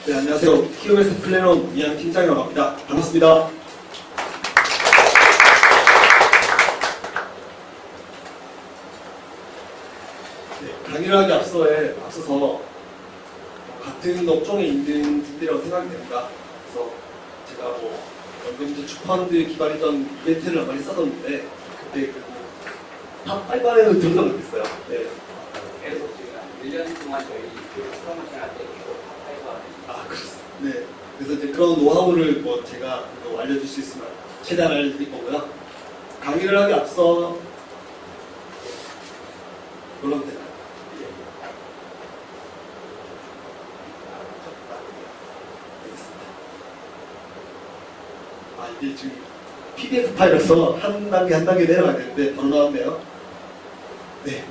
네, 안녕하세요. 키움에서 플래너 이한 팀장이라고 합니다. 반갑습니다. 네, 강의를 하기 앞서서 같은 업종에 있는 분들이라고 생각이 됩니다. 그래서 제가 연금저축펀드 기반이던 이벤트를 많이 써뒀는데 그때 다 빨간에는 들어간 것 같았어요. 네. 그래서 저희가 1년 동안 저희 프로모션 할 때 그렇습니다. 네. 그래서 이제 그런 노하우를 제가 알려줄 수 있으면 최대한 알려드릴 거고요. 강의를 하기 앞서 놀라면 되나요? 이게 지금 PDF 파일에서 한 단계 내려가야 되는데 바로 나왔네요. 네,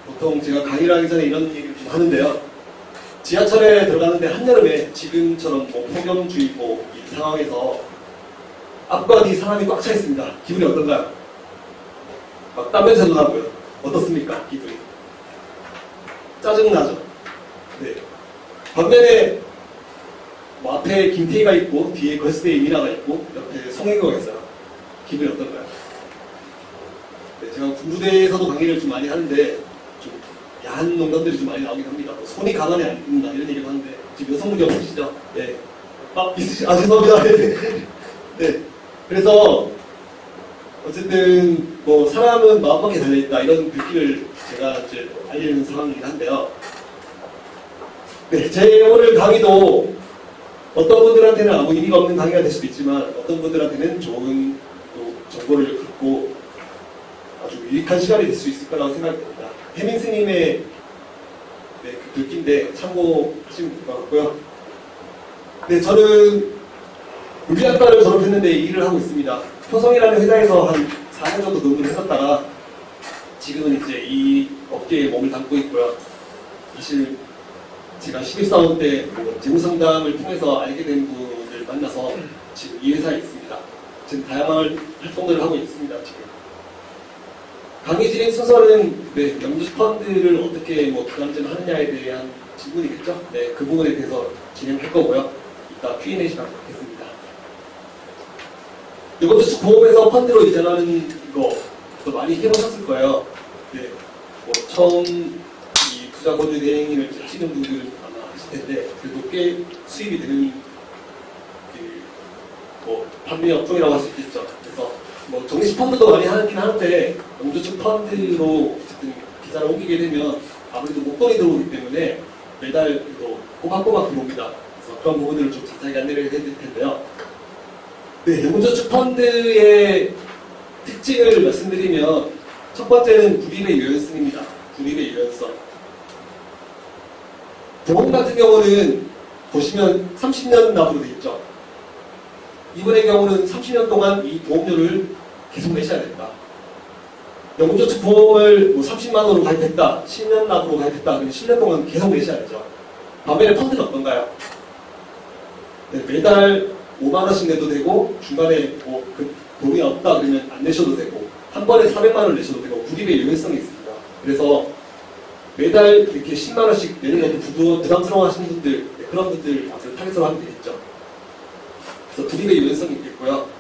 보통 제가 강의를 하기 전에 이런 얘기를 좀 하는데요. 지하철에 들어가는데 한여름에 지금처럼 폭염주의보 이 상황에서 앞과 뒤 사람이 꽉 차 있습니다. 기분이 어떤가요? 막 땀 냄새도 나고요. 어떻습니까? 기분이? 짜증나죠? 네. 반면에 앞에 김태희가 있고 뒤에 걸스데이 이민아가 있고 옆에 송혜교가 있어요. 기분이 어떤가요? 네, 제가 군부대에서도 강의를 좀 많이 하는데 좀 야한 농담들이 좀 많이 나오긴 합니다. 손이 가만히 안 둔다 이런 얘기를 하는데 지금 여성분이 없으시죠? 네. 죄송합니다. 네. 그래서 어쨌든 사람은 마음밖에 달려있다 이런 글귀를 제가 이제 알리는 상황이긴 한데요. 네, 제 오늘 강의도 어떤 분들한테는 아무 의미가 없는 강의가 될 수도 있지만 어떤 분들한테는 좋은 정보를 갖고 아주 유익한 시간이 될 수 있을 거라고 생각됩니다. 해민 스님의 그 글귀인데 참고하시면 될 것 같고요. 네, 저는 물리학과를 졸업했는데 일을 하고 있습니다. 효성이라는 회사에서 한 4년 정도 근무를 했었다가 지금은 이제 이 업계에 몸을 담고 있고요. 사실 제가 신입사원 때 재무상담을 통해서 알게 된 분을 만나서 지금 이 회사에 있습니다. 지금 다양한 활동들을 하고 있습니다. 지금. 강의 진행 순서는 연금저축펀드를 어떻게 기관제를 하느냐에 대한 질문이겠죠? 네, 그 부분에 대해서 진행할 거고요. 이따 Q&A 시간 갖겠습니다. 연금저축보험에서 펀드로 이전하는 거 많이 해보셨을 거예요. 네, 처음 이 투자 권유 대행을 하시는 분들은 아마 하실 텐데 그래도 꽤 수입이 되는 판매 업종이라고 할 수 있겠죠. 그래서 정식 펀드도 많이 하긴 하는데 연금저축 펀드로 어쨌든 기사를 옮기게 되면 아무래도 목돈이 들어오기 때문에 매달 꼬박꼬박 들어옵니다. 그래서 그런 부분들을 좀 자세하게 안내를 해드릴 텐데요. 네, 연금저축 펀드의 특징을 말씀드리면 첫 번째는 불입의 유연성입니다. 불입의 유연성. 보험 같은 경우는 보시면 30년 납으로 되어 있죠. 이분의 경우는 30년 동안 이 보험료를 계속 내셔야 됩니다. 연금저축 보험을 30만원으로 가입했다, 10년 납으로 가입했다, 그러면 10년 동안 계속 내셔야 되죠. 반면에 펀드는 어떤가요? 네, 매달 5만원씩 내도 되고, 중간에 그 돈이 없다 그러면 안 내셔도 되고, 한 번에 400만원을 내셔도 되고, 불입의 유연성이 있습니다. 그래서 매달 이렇게 10만원씩 내는 것도 부담스러워 하시는 분들, 그런 분들 앞으로 타겟으로 하면 되겠죠. 그래서 불입의 유연성이 있겠고요.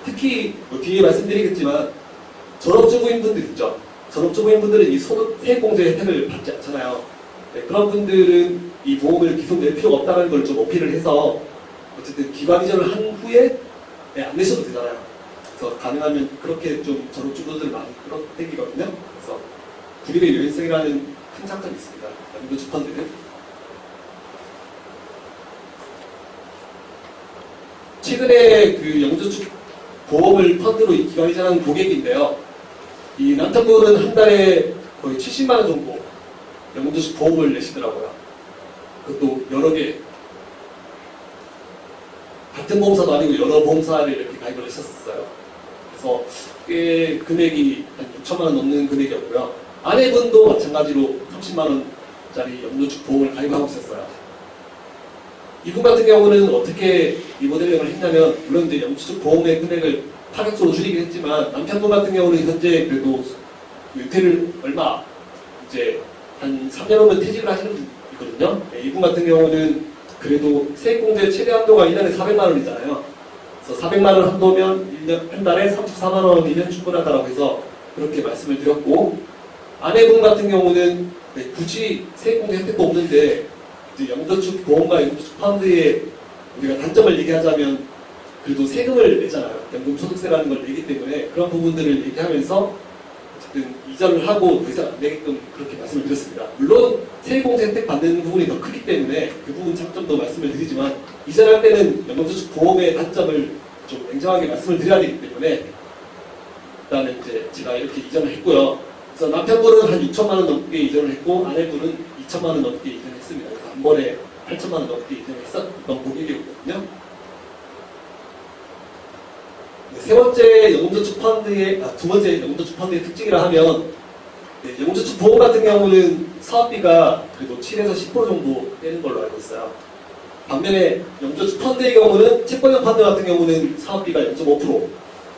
특히 뒤에 말씀드리겠지만 전업주부인분들 있죠. 전업주부인분들은 이 세액공제 혜택을 받지 않잖아요. 네, 그런 분들은 이 보험을 계속 낼 필요가 없다는 걸 좀 어필을 해서 어쨌든 기관 이전을 한 후에 안 내셔도 되잖아요. 그래서 가능하면 그렇게 좀 전업주부들을 많이 끌어당기거든요. 그래서 불입의 유연성이라는 큰 장점이 있습니다. 연금저축 펀드는. 최근에 그 연금저축 보험을 펀드로 기관 이전하는 고객인데요. 이 남편분은 한 달에 거의 70만원 정도 연금저축 보험을 내시더라고요. 그것도 여러 개. 같은 보험사도 아니고 여러 보험사를 이렇게 가입을 했었어요. 그래서 꽤 금액이 한 6천만원 넘는 금액이었고요. 아내분도 마찬가지로 30만원짜리 연금저축 보험을 가입하고 있었어요. 이분 같은 경우는 어떻게 이 모델링을 했냐면, 물론 이제 연금저축 보험의 금액을 타겟으로 줄이긴 했지만, 남편분 같은 경우는 현재 그래도 은퇴를 이제 한 3년 후면 퇴직을 하시는 분이거든요. 네, 이분 같은 경우는 그래도 세액공제 최대 한도가 1년에 400만 원이잖아요. 그래서 400만 원 한도면 한 달에 34만 원이면 충분하다고 해서 그렇게 말씀을 드렸고, 아내분 같은 경우는 굳이 세액공제 혜택도 없는데 이제 영저축 보험과 영저축 펀드에 우리가 단점을 얘기하자면 그래도 세금을 내잖아요. 연금소득세라는 걸 내기 때문에 그런 부분들을 얘기하면서 어쨌든 이전을 하고 더 이상 안 내게끔 그렇게 말씀을 드렸습니다. 물론 세액공제 혜택 받는 부분이 더 크기 때문에 그 부분 장점도 말씀을 드리지만, 이전할 때는 연금저축 보험의 단점을 좀 냉정하게 말씀을 드려야 되기 때문에 일단은 이제 제가 이렇게 이전을 했고요. 그래서 남편분은 한 6천만 원 넘게 이전을 했고, 아내분은 2천만 원 넘게 이전했습니다. 그래서 한 번에 8천만 원 넘게 이전했었던 고객이었거든요. 세 번째 연금저축 펀드의, 두 번째 연금저축 펀드의 특징이라 하면, 연금저축 보험 같은 경우는 사업비가 그래도 7에서 10% 정도 떼는 걸로 알고 있어요. 반면에 연금저축 펀드의 경우는, 채권형 펀드 같은 경우는 사업비가 0.5%,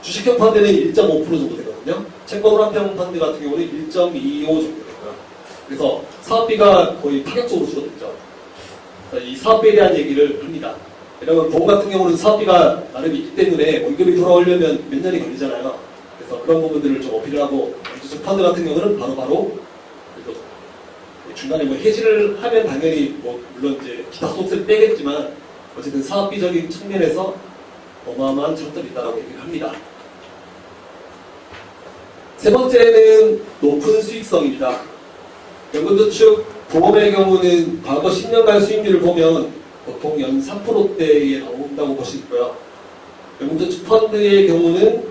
주식형 펀드는 1.5% 정도 되거든요. 채권환평 펀드 같은 경우는 1.25 정도 되고요. 그래서 사업비가 거의 파격적으로 줄어들죠. 이 사업비에 대한 얘기를 합니다. 왜냐하면 보험 같은 경우는 사업비가 나름 있기 때문에 원금이 돌아오려면 몇 년이 걸리잖아요. 그래서 그런 부분들을 좀 어필을 하고, 연금저축 펀드 같은 경우는 바로바로 중간에 뭐 해지를 하면 당연히 뭐 물론 이제 기타 소득세를 빼겠지만 어쨌든 사업비적인 측면에서 어마어마한 장점이 있다고 얘기를 합니다. 세 번째는 높은 수익성입니다. 연금저축 보험의 경우는 과거 10년간 수익률을 보면 보통 연 3%대에 나온다고 보시고요. 연금저축 펀드의 경우는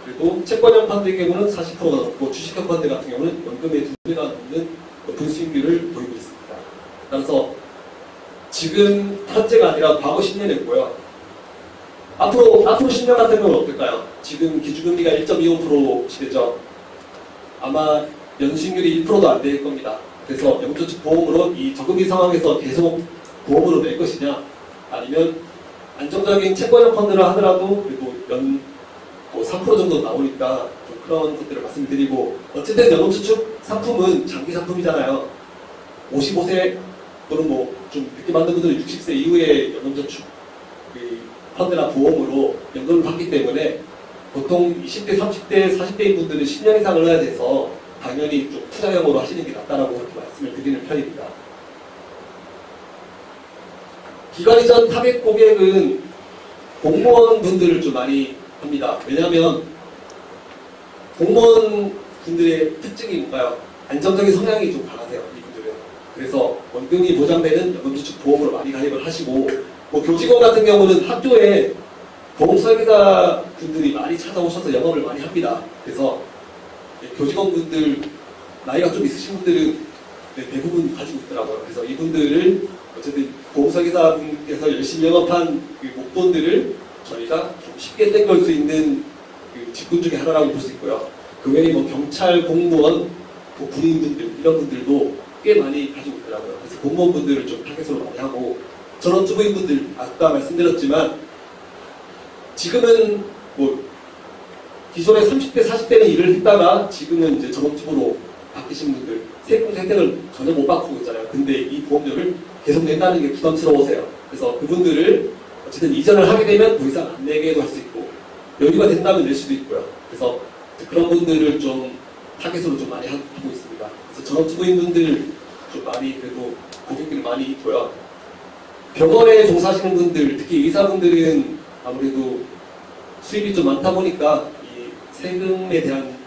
그리고 채권형 펀드의 경우는 40%가 넘고, 주식형 펀드 같은 경우는 연금의 2배가 넘는 높은 수익률을 보이고 있습니다. 따라서 지금 현재가 아니라 과거 10년이었고요. 앞으로 10년 같은 경우는 어떨까요? 지금 기준금리가 1.25% 시대죠. 아마 연수익률이 1%도 안 될 겁니다. 그래서 연금저축 보험으로 이 저금리 상황에서 계속 보험으로 낼 것이냐, 아니면 안정적인 채권형 펀드를 하더라도 그래도 연 3% 정도 나오니까 좀 그런 것들을 말씀드리고, 어쨌든 연금저축 상품은 장기 상품이잖아요. 55세 또는 뭐 좀 늦게 만든 분들은 60세 이후에 연금저축 펀드나 보험으로 연금을 받기 때문에 보통 20대, 30대, 40대인 분들은 10년 이상을 해야 돼서 당연히 좀 투자형으로 하시는 게 낫다라고 그렇게 말씀을 드리는 편입니다. 기관 이전 타겟 고객은 공무원 분들을 좀 많이 합니다. 왜냐하면 공무원 분들의 특징이 뭔가요? 안정적인 성향이 좀 강하세요, 이분들은. 그래서 원금이 보장되는 연금저축 보험으로 많이 가입을 하시고, 뭐 교직원 같은 경우는 학교에 보험 설계사 분들이 많이 찾아오셔서 영업을 많이 합니다. 그래서 교직원 분들, 나이가 좀 있으신 분들은 대부분 가지고 있더라고요. 그래서 이분들을 어쨌든 보험 설계사 분께서 열심히 영업한 그 목돈들을 저희가 좀 쉽게 땡길 수 있는 그 직군 중에 하나라고 볼 수 있고요. 그 외에 뭐 경찰, 공무원, 뭐 군인분들 이런 분들도 꽤 많이 가지고 있더라고요. 그래서 공무원분들을 좀 타겟으로 많이 하고, 전업주부인분들 아까 말씀드렸지만 지금은 뭐 기존에 30대, 40대는 일을 했다가 지금은 이제 전업주부로 바뀌신 분들 세액공제 혜택을 전혀 못 받고 있잖아요. 근데 이 보험료를 계속 낸다는 게 부담스러우세요. 그래서 그분들을 어쨌든 이전을 하게 되면 더 이상 안 내게도 할 수 있고, 여유가 된다면 낼 수도 있고요. 그래서 그런 분들을 좀 타겟으로 좀 많이 하고 있습니다. 그래서 전업주부인분들 좀 많이 그래도 고객들이 많이 있고요. 병원에 종사하시는 분들, 특히 의사분들은 아무래도 수입이 좀 많다 보니까 이 세금에 대한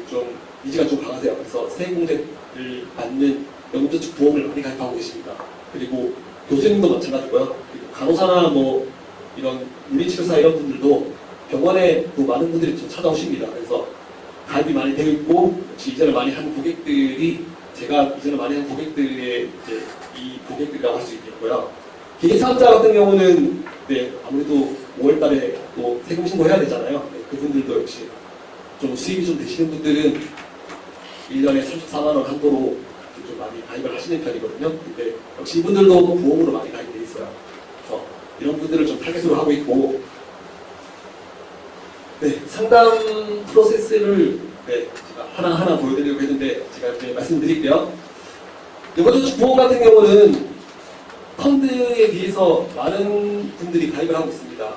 좀 이지가 좀 강하세요. 그래서 세금공제를 받는 연금저축 보험을 많이 가입하고 계십니다. 그리고 교수님도 마찬가지고요. 그리고 간호사나 뭐 이런 물리치료사 이런 분들도 병원에 또 많은 분들이 좀 찾아오십니다. 그래서 가입이 많이 되어 있고, 역시 이전을 많이 한 고객들이 제가 이전을 많이 한 고객들의 이제 이 고객들이라고 할 수 있겠고요. 개인 사업자 같은 경우는 아무래도 5월달에 또 세금 신고해야 되잖아요. 그분들도 역시 좀 수입이 좀 되시는 분들은 1년에 34만 원 한도로 좀 많이 가입을 하시는 편이거든요. 근데 역시 이분들도 보험으로 많이 가입돼 있어요. 그래서 이런 분들을 좀 타겟으로 하고 있고, 상담 프로세스를 제가 하나하나 보여드리려고 했는데 제가 말씀드릴게요. 연금저축 보험 같은 경우는 펀드에 비해서 많은 분들이 가입을 하고 있습니다.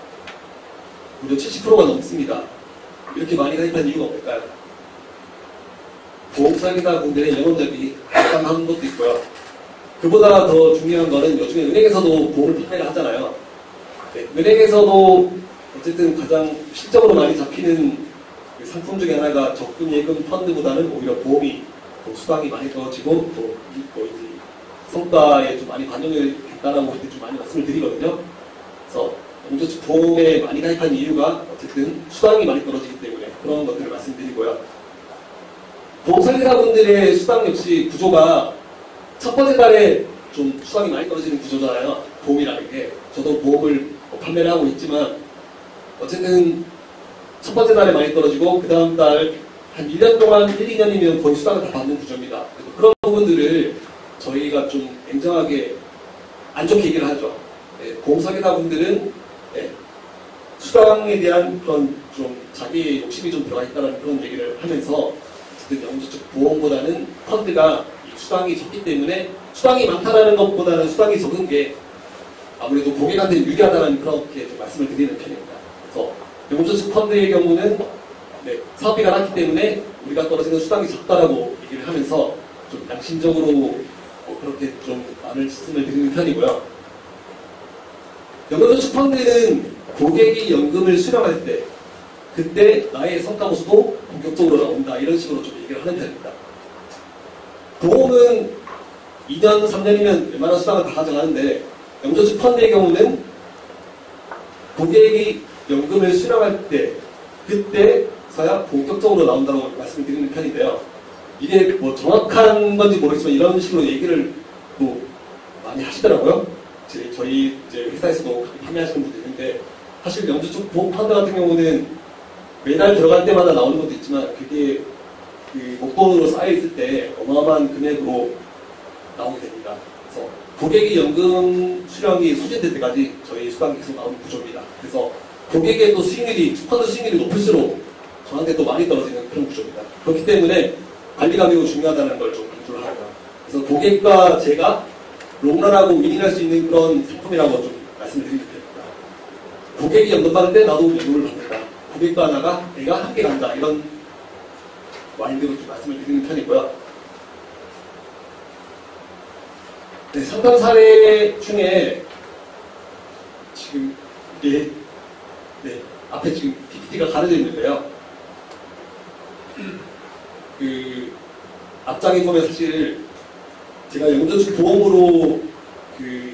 무려 70%가 넘습니다. 이렇게 많이 가입한 이유가 뭘까요? 보험사기다 분들의 영업력이 약간한 것도 있고요. 그보다 더 중요한 거는 요즘에 은행에서도 보험을 판매를 하잖아요. 네, 은행에서도 어쨌든 가장 실적으로 많이 잡히는 그 상품 중에 하나가 적금 예금 펀드보다는 오히려 보험이 수당이 많이 떨어지고 또 이제 성과에 좀 많이 반영이 됐다라고 좀 많이 말씀을 드리거든요. 그래서 영저축 보험에 많이 가입한 이유가 어쨌든 수당이 많이 떨어지기 때문에 그런 것들을 말씀드리고요. 보험 설계사분들의 수당 역시 구조가 첫 번째 달에 좀 수당이 많이 떨어지는 구조잖아요. 보험이라는 게. 저도 보험을 판매를 하고 있지만 어쨌든 첫 번째 달에 많이 떨어지고 그 다음 달 한 1년 동안 1, 2년이면 거의 수당을 다 받는 구조입니다. 그런 부분들을 저희가 좀 냉정하게 안 좋게 얘기를 하죠. 네, 보험 설계사분들은 수당에 대한 그런 좀 자기의 욕심이 좀 들어가 있다는 그런 얘기를 하면서 어쨌든 영저축 보험보다는 펀드가 수당이 적기 때문에 수당이 많다는 것보다는 수당이 적은 게 아무래도 고객한테 유리하다는 그렇게 좀 말씀을 드리는 편입니다. 그래서 영저축 펀드의 경우는 사업비가 낮기 때문에 우리가 떨어지는 수당이 적다라고 얘기를 하면서 좀 양심적으로 그렇게 좀 말씀을 드리는 편이고요. 영저축 펀드는 고객이 연금을 수령할 때 그때 나의 성과 보수도 본격적으로 나온다 이런 식으로 좀 얘기를 하는 편입니다. 보험은 2년, 3년이면 웬만한 수당을 다 가져가는데 영저축 펀드의 경우는 고객이 연금을 수령할 때 그때서야 본격적으로 나온다고 말씀을 드리는 편인데요. 이게 뭐 정확한 건지 모르겠지만 이런 식으로 얘기를 또 많이 하시더라고요. 저희 이제 회사에서도 판매하시는 분들 있는데 사실 영저축 보험 펀드 같은 경우는 매달 들어갈 때마다 나오는 것도 있지만 그게 그 목돈으로 쌓여있을 때 어마어마한 금액으로 나오게 됩니다. 그래서 고객이 연금 수령이 소진될 때까지 저희 수당이 계속 나오는 구조입니다. 그래서 고객의 또 수익률이, 펀드 수익률이 높을수록 저한테 또 많이 떨어지는 그런 구조입니다. 그렇기 때문에 관리가 매우 중요하다는 걸 좀 강조를 합니다. 그래서 고객과 제가 롱런하고 윈닝할 수 있는 그런 상품이라고 좀 말씀을 드리는 편입니다. 고객이 연금 받을 때 나도 연금을 받는다. 고객과 나가 내가 함께 간다. 이런 마인드로 좀 말씀을 드리는 편이고요. 네, 상담 사례 중에 지금 앞에 지금 PPT가 가려져 있는데요. 그 앞장에 보면 사실 제가 영저축 보험으로 그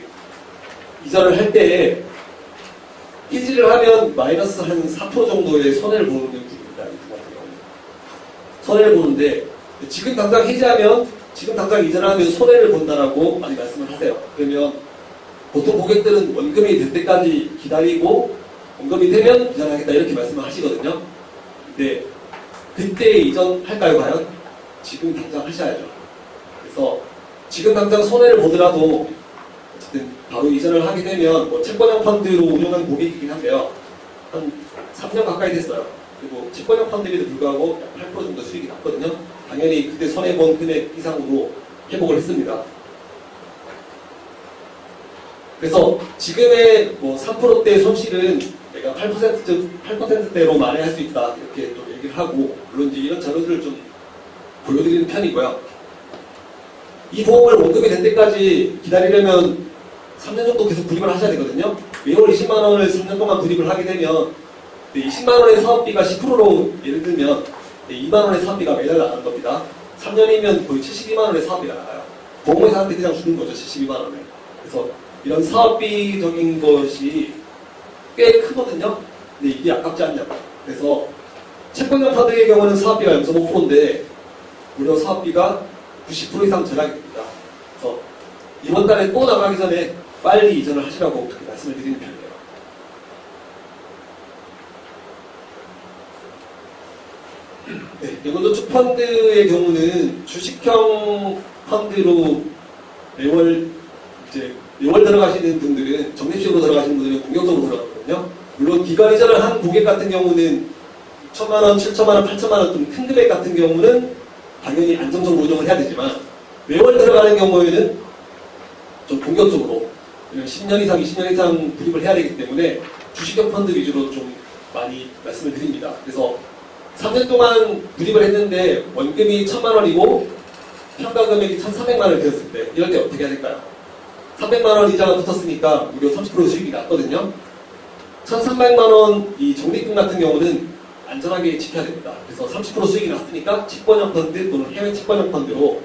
이자를 할 때 해지를 하면 마이너스 한 4% 정도의 손해를 보는 분입니다. 이 같은 경우는 손해를 보는데 지금 당장 해지하면 지금 당장 이자를 하면 손해를 본다라고 많이 말씀을 하세요. 그러면 보통 고객들은 원금이 될 때까지 기다리고 원금이 되면 이전하겠다 이렇게 말씀을 하시거든요. 근데 그때 이전할까요 과연? 지금 당장 하셔야죠. 그래서 지금 당장 손해를 보더라도 어쨌든 바로 이전을 하게 되면 뭐 채권형 펀드로 운영한 고객이긴 한데요. 한 3년 가까이 됐어요. 그리고 채권형 펀드에도 불구하고 약 8% 정도 수익이 났거든요. 당연히 그때 손해본 금액 이상으로 회복을 했습니다. 그래서 지금의 뭐 3%대 손실은 내가 8%대로 만회할 수 있다 이렇게 또 얘기를 하고 물론 이제 이런 자료들을 좀 보여드리는 편이고요. 이 보험을 원금이 될 때까지 기다리려면 3년 정도 계속 구입을 하셔야 되거든요. 매월 20만 원을 3년 동안 구입을 하게 되면 20만 원의 사업비가 10%로 예를 들면 2만 원의 사업비가 매달 나가는 겁니다. 3년이면 거의 72만 원의 사업비가 나가요. 보험회사한테 그냥 주는 거죠. 72만 원을. 그래서 이런 사업비적인 것이 꽤 크거든요. 근데 이게 아깝지 않냐고. 그래서 채권형 펀드의 경우는 사업비가 0.5%인데 무려 사업비가 90% 이상 절약이 됩니다. 그래서 이번 달에 또 나가기 전에 빨리 이전을 하시라고 그렇게 말씀을 드리는 편이에요. 네, 영저축 펀드의 경우는 주식형 펀드로 매월 들어가시는 분들은 적립식으로 들어가시는 분들은 공격적으로 들어가거든요. 물론 기관 이전을 한 고객 같은 경우는 6천만 원, 7천만 원, 8천만 원 좀 큰 금액 같은 경우는 당연히 안정적으로 운영을 해야 되지만 매월 들어가는 경우에는 좀 공격적으로 10년 이상, 20년 이상 구입을 해야 되기 때문에 주식형 펀드 위주로 좀 많이 말씀을 드립니다. 그래서 3년 동안 구입을 했는데 원금이 1,000만 원이고 평가 금액이 1,400만 원이 되었을 때 이럴 때 어떻게 해야 될까요? 300만 원 이자가 붙었으니까 무려 30% 수익이 났거든요. 1,300만 원 이 적립금 같은 경우는 안전하게 지켜야 됩니다. 그래서 30% 수익이 났으니까 채권형 펀드 또는 해외 채권형 펀드로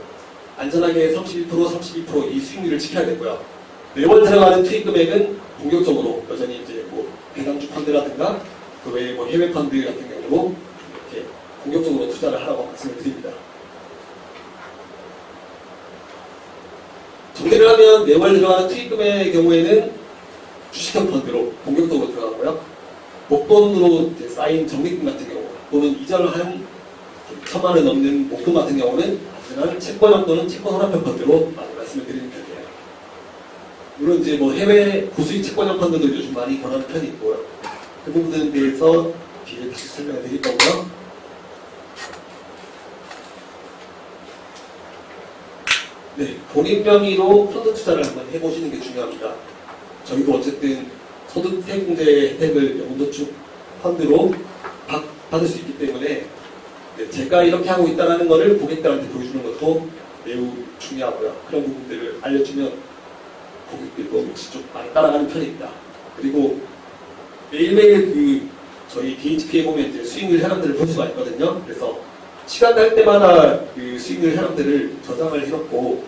안전하게 31%, 32%이 수익률을 지켜야 되고요. 매월 들어가는 투입 금액은 공격적으로 여전히 이제 뭐 배당주 펀드라든가 그 외에 뭐 해외 펀드 같은 경우로 이렇게 공격적으로 투자를 하라고 말씀을 드립니다. 정리를 하면 매월 들어가는 투입 금액의 경우에는 주식형 펀드로 공격적으로 들어가고요. 목돈으로 쌓인 적립금 같은 경우 또는 이자를 한 1,000만 원 넘는 목돈 같은 경우는 안전한 채권형 또는 채권 혼합형 펀드로 많이 말씀을 드리는 편이에요. 물론 이제 뭐 해외 고수익 채권형 펀드도 요즘 많이 권하는 편이 있고요. 그 부분에 대해서 뒤에 다시 설명을 드릴 거고요. 네, 본인 명의로 펀드 투자를 한번 해보시는 게 중요합니다. 저희도 어쨌든 소득세공제 혜택을 영도축 펀드로 받을 수 있기 때문에 제가 이렇게 하고 있다는 것을 고객들한테 보여주는 것도 매우 중요하고요. 그런 부분들을 알려주면 고객들도 역시 좀 많이 따라가는 편입니다. 그리고 매일매일 그 저희 DHP에 보면 이제 수익률 현황들을 볼 수가 있거든요. 그래서 시간 날 때마다 그 수익률 현황들을 저장을 해놓고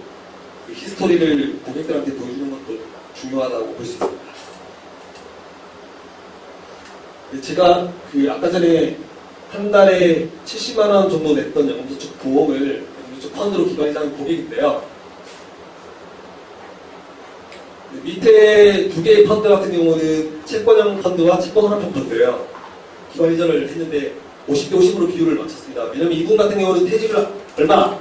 그 히스토리를 고객들한테 보여주는 것도 중요하다고 볼 수 있습니다. 제가 그 아까 전에 한 달에 70만 원 정도 냈던 영도축 보험을 영도축 펀드로 기관이라는 고객인데요. 밑에 두 개의 펀드 같은 경우는 채권형 펀드와 채권 혼합형 펀드예요. 기관 이전을 했는데 50대 50으로 비율을 맞췄습니다. 왜냐하면 이분 같은 경우는 퇴직을 얼마?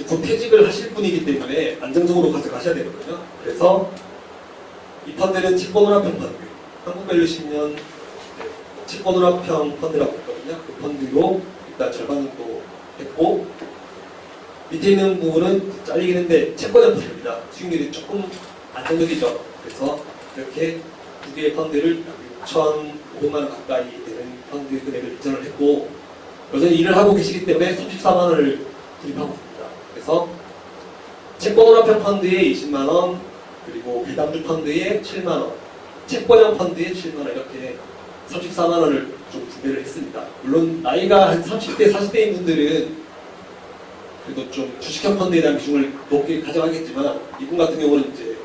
곧 퇴직을 하실 분이기 때문에 안정적으로 가져가셔야 되거든요. 그래서 이 펀드는 채권 혼합형 펀드, 한국밸류 10년 채권 혼합형 펀드라고 있거든요. 그 펀드로 일단 절반 정도 했고 밑에 있는 부분은 잘리긴 했는데 채권형 펀드입니다. 수익률이 조금 안정적이죠. 그래서 이렇게 두 개의 펀드를 6,500만 원 가까이 되는 펀드 금액을 이전을 했고 여전히 일을 하고 계시기 때문에 34만 원을 구입하고 있습니다. 그래서 채권 혼합형 펀드에 20만 원, 그리고 배당주 펀드에 7만 원, 채권형 펀드에 7만 원 이렇게 34만 원을 좀 분배를 했습니다. 물론 나이가 한 30대, 40대인 분들은 그래도 좀 주식형 펀드에 대한 비중을 높게 가져가겠지만 이분 같은 경우는 이제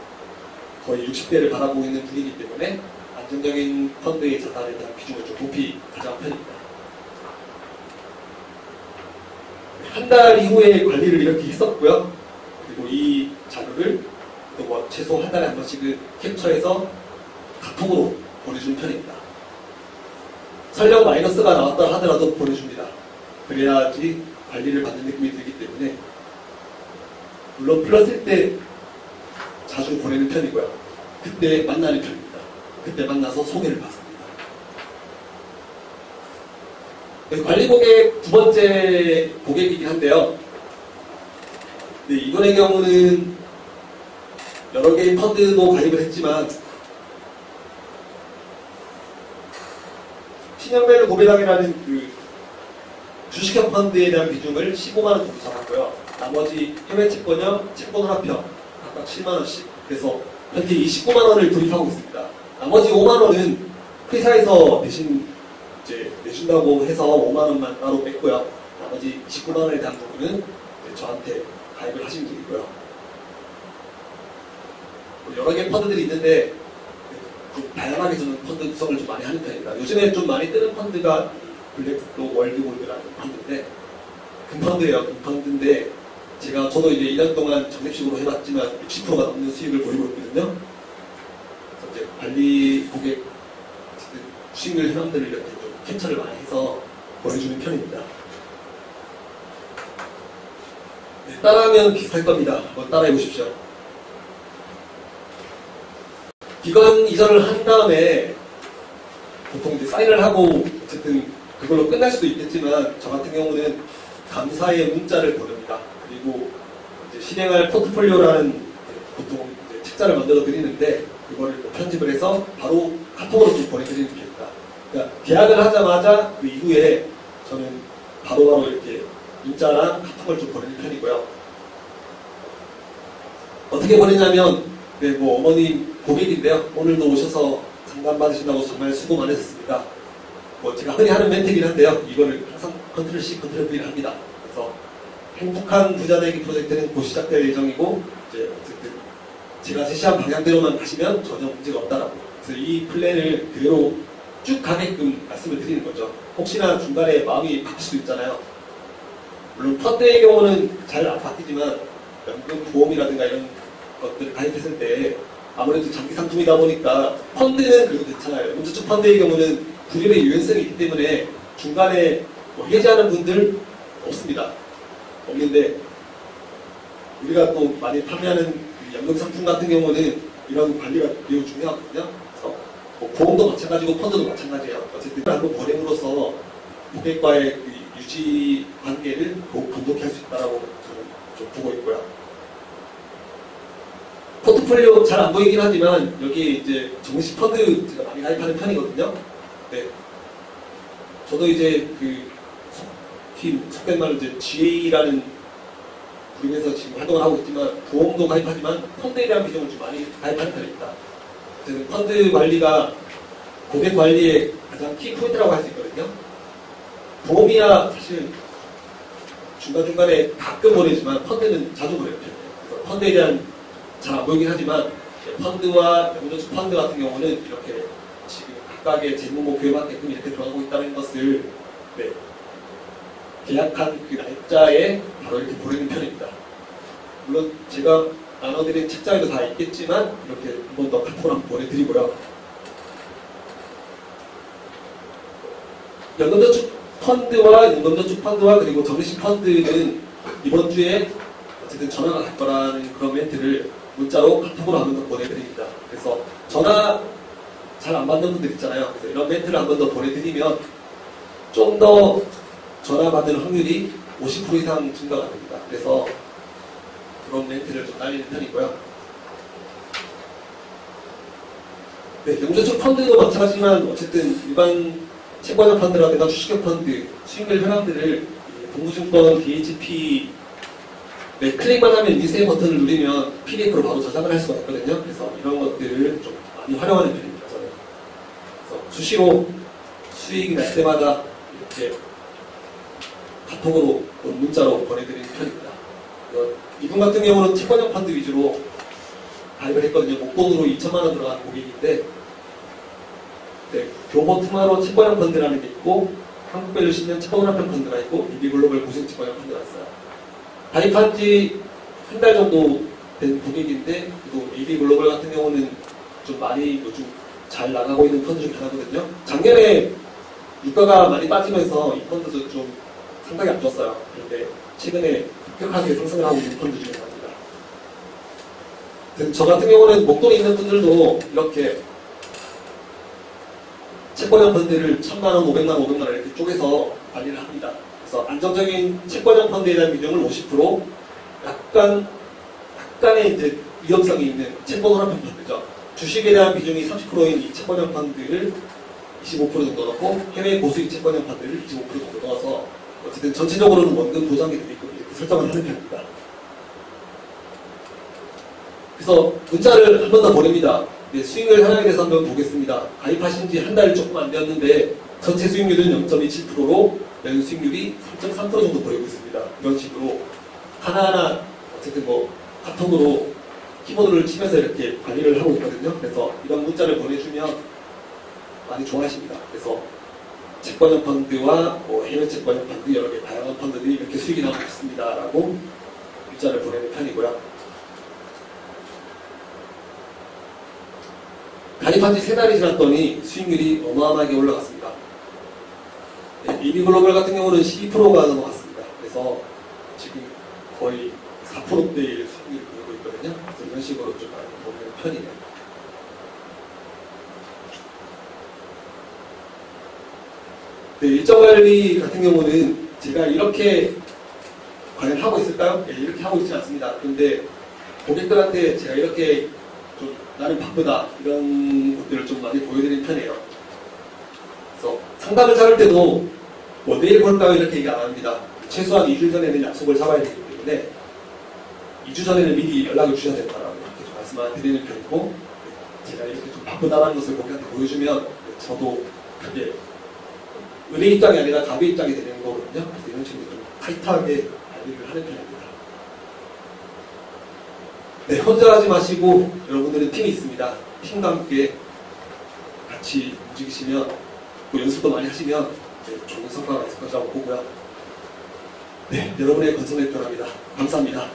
거의 60대를 바라보고 있는 분이기 때문에 안정적인 펀드의 자산에 대한 비중을 좀 높이 가져간 편입니다. 한 달 이후에 관리를 이렇게 했었고요. 그리고 이 자료를 또 뭐 최소 한 달에 한 번씩은 캡처해서 카톡으로 보내주는 편입니다. 설령 마이너스가 나왔다 하더라도 보내줍니다. 그래야지 관리를 받는 느낌이 들기 때문에 물론 플러스일 때 자주 보내는 편이고요. 그때 만나는 편입니다. 그때 만나서 소개를 받습니다. 네, 관리 고객 두 번째 고객이긴 한데요. 네, 이분의 경우는 여러 개의 펀드도 가입을 했지만 신용밸류 고배당이라는 그 주식형 펀드에 대한 비중을 15만 원 정도 잡았고요. 나머지 해외 채권형, 채권 혼합형 각각 7만 원씩. 그래서 현재 29만 원을 돌입하고 있습니다. 나머지 5만 원은 회사에서 대신 이제 내준다고 해서 5만 원만 따로 뺐고요. 나머지 29만 원에 대한 부분은 저한테 가입을 하신 분이고요. 여러 개의 펀드들이 있는데 좀 다양하게 저는 펀드 구성을 좀 많이 하는 편입니다. 요즘에 좀 많이 뜨는 펀드가 블랙록 월드골드라는 펀드인데 금펀드예요. 금펀드인데 저도 이제 1년 동안 적립식으로 해봤지만 60%가 넘는 수익을 보이고 있거든요. 그래서 이제 관리 고객 수익률 현황들을 이렇게 좀 캡처를 많이 해서 보여주는 편입니다. 네, 따라하면 비슷할 겁니다. 한번 따라해 보십시오. 기관 이전을 한 다음에 보통 이제 사인을 하고 어쨌든 그걸로 끝날 수도 있겠지만 저 같은 경우는 감사의 문자를 보냅니다. 그리고 이제 실행할 포트폴리오라는 보통 이제 책자를 만들어 드리는데 그거를 또 편집을 해서 바로 카톡으로 좀 보내드리는 편입니다. 그러니까 계약을 하자마자 그 이후에 저는 바로바로 이렇게 문자랑 카톡을 좀 보내는 편이고요. 어떻게 보내냐면 네, 뭐 어머님 고객인데요. 오늘도 오셔서 상담 받으신다고 정말 수고 많으셨습니다. 뭐 제가 흔히 하는 멘트긴 한데요. 이거를 항상 컨트롤 C, 컨트롤 V를 합니다. 그래서 행복한 부자 되기 프로젝트는 곧 시작될 예정이고 이제 어쨌든 제가 제시한 방향대로만 가시면 전혀 문제가 없다라고. 그래서 이 플랜을 그대로 쭉 가게끔 말씀을 드리는 거죠. 혹시나 중간에 마음이 바뀔 수도 있잖아요. 물론 펀드의 경우는 잘 안 바뀌지만 연금 보험이라든가 이런 것들을 가입했을 때 아무래도 장기 상품이다 보니까 펀드는 그래도 괜찮아요. 연금저축 펀드의 경우는 구립의 유연성이 있기 때문에 중간에 뭐 해지하는 분들 없습니다. 없는데 우리가 또 많이 판매하는 연금 상품 같은 경우는 이런 관리가 매우 중요하거든요. 그래서 뭐 보험도 마찬가지고 펀드도 마찬가지예요. 어쨌든 한번 보냄으로써 고객과의 그 유지 관계를 더욱 돈독히 할 수 있다라고 저는 좀 보고 있고요. 포트폴리오 잘 안 보이긴 하지만 여기 이제 정식 펀드 제가 많이 가입하는 편이거든요. 네. 저도 이제 그 속된 말로 이제 GA라는 그룹에서 지금 활동을 하고 있지만 보험도 가입하지만 펀드에 대한 비중을 좀 많이 가입하는 편입니다. 저는 펀드 관리가 고객 관리의 가장 키 포인트라고 할 수 있거든요. 보험이야 사실 중간중간에 가끔 보내지만 펀드는 자주 보내는 편이에요. 그래서 펀드에 대한 잘 안 보이긴 하지만 펀드와 연금저축 펀드 같은 경우는 이렇게 지금 각각의 재무 목표에 맞게끔 이렇게 들어가고 있다는 것을 네, 계약한 그 날짜에 바로 이렇게 보내는 편입니다. 물론 제가 나눠드린 책자에도 다 있겠지만 이렇게 한 번 더 카톡을 한번 보내드리고요. 연금저축 펀드와 연금저축 펀드와 그리고 정식 펀드는 이번 주에 어쨌든 전화가 갈 거라는 그런 멘트를 문자로 카톡으로 한 번 더 보내드립니다. 그래서 전화 잘 안 받는 분들 있잖아요. 그래서 이런 멘트를 한 번 더 보내드리면 좀 더 전화 받는 확률이 50% 이상 증가가 됩니다. 그래서 그런 멘트를 좀 날리는 편이고요. 네, 연금저축 펀드도 마찬가지지만 어쨌든 일반 채권형 펀드라든가 주식형 펀드, 수익률 현황들을 동부증권 DHP 네, 클릭만 하면 인쇄 버튼을 누르면 PDF로 바로 저장을 할 수가 있거든요. 그래서 이런 것들을 좀 많이 활용하는 편입니다. 저는. 그래서 수시로 수익이 날 때마다 이렇게 카톡으로 문자로 보내드리는 편입니다. 이분 같은 경우는 채권형 펀드 위주로 가입을 했거든요. 목돈으로 2천만 원 들어간 고객인데 네, 교보 투마로 채권형 펀드라는 게 있고 한국별로 10년 채권합병 펀드가 있고 비비글로벌 고생 채권형 펀드가 있어요. 가입한 지 한 달 정도 된 고객인데 그리고 비비글로벌 같은 경우는 좀 많이 요즘 잘 나가고 있는 펀드 중에 하나거든요. 작년에 유가가 많이 빠지면서 이 펀드도 좀 상당히 안 좋았어요. 그런데 최근에 급격하게 상승을 하고 있는 펀드 중에 하나입니다. 저 같은 경우는 목돈이 있는 분들도 이렇게 채권형 펀드를 1,000만원, 500만원, 500만원 이렇게 쪼개서 관리를 합니다. 그래서 안정적인 채권형 펀드에 대한 비중을 50%, 약간의 이제 위험성이 있는 채권합병 펀드죠. 주식에 대한 비중이 30%인 이 채권형 펀드를 25% 정도 넣고 해외 고수익 채권형 펀드를 25% 정도 넣어서 어쨌든 전체적으로는 원금 보장이 되게끔 이렇게 설정을 하는 편입니다. 그래서 문자를 한 번 더 보냅니다. 네, 수익률 현황에 대해서 한번 보겠습니다. 가입하신 지 한 달 조금 안 되었는데 전체 수익률은 0.27%로 연 수익률이 3.3% 정도 보이고 있습니다. 이런 식으로 하나하나 어쨌든 뭐 카톡으로 키보드를 치면서 이렇게 관리를 하고 있거든요. 그래서 이런 문자를 보내주면 많이 좋아하십니다. 그래서 채권형 펀드와 뭐 해외 채권형 펀드 여러 개 다양한 펀드들이 이렇게 수익이 나오고 있습니다. 라고 문자를 보내는 편이고요. 가입한 지 3달이 지났더니 수익률이 어마어마하게 올라갔습니다. 네, 비비글로벌 같은 경우는 12%가 넘어갔습니다. 그래서 지금 거의 4%대의 수익률을 보이고 있거든요. 그래서 이런 식으로 좀 많이 보는 편이에요. 네, 일정관리 같은 경우는 제가 이렇게 과연 하고 있을까요? 네, 이렇게 하고 있지 않습니다. 그런데 고객들한테 제가 이렇게 나는 바쁘다. 이런 것들을 좀 많이 보여드리는 편이에요. 그래서 상담을 잡을 때도 뭐 내일 볼까요? 이렇게 얘기 안 합니다. 최소한 2주 전에는 약속을 잡아야 되기 때문에 2주 전에는 미리 연락을 주셔야 된다라고 이렇게 좀 말씀을 드리는 편이고, 제가 이렇게 좀 바쁘다는 것을 고객한테 보여주면 저도 그게 은의 입장이 아니라 갑의 입장이 되는 거거든요. 그래서 이런 식으로 좀 타이트하게 관리를 하는 편입니다. 네, 혼자 하지 마시고 여러분들은 팀이 있습니다. 팀과 함께 같이 움직이시면 또 연습도 많이 하시면 좋은 성과가 있을 것이라고 보고요. 네, 여러분의 건성을 바랍니다. 감사합니다.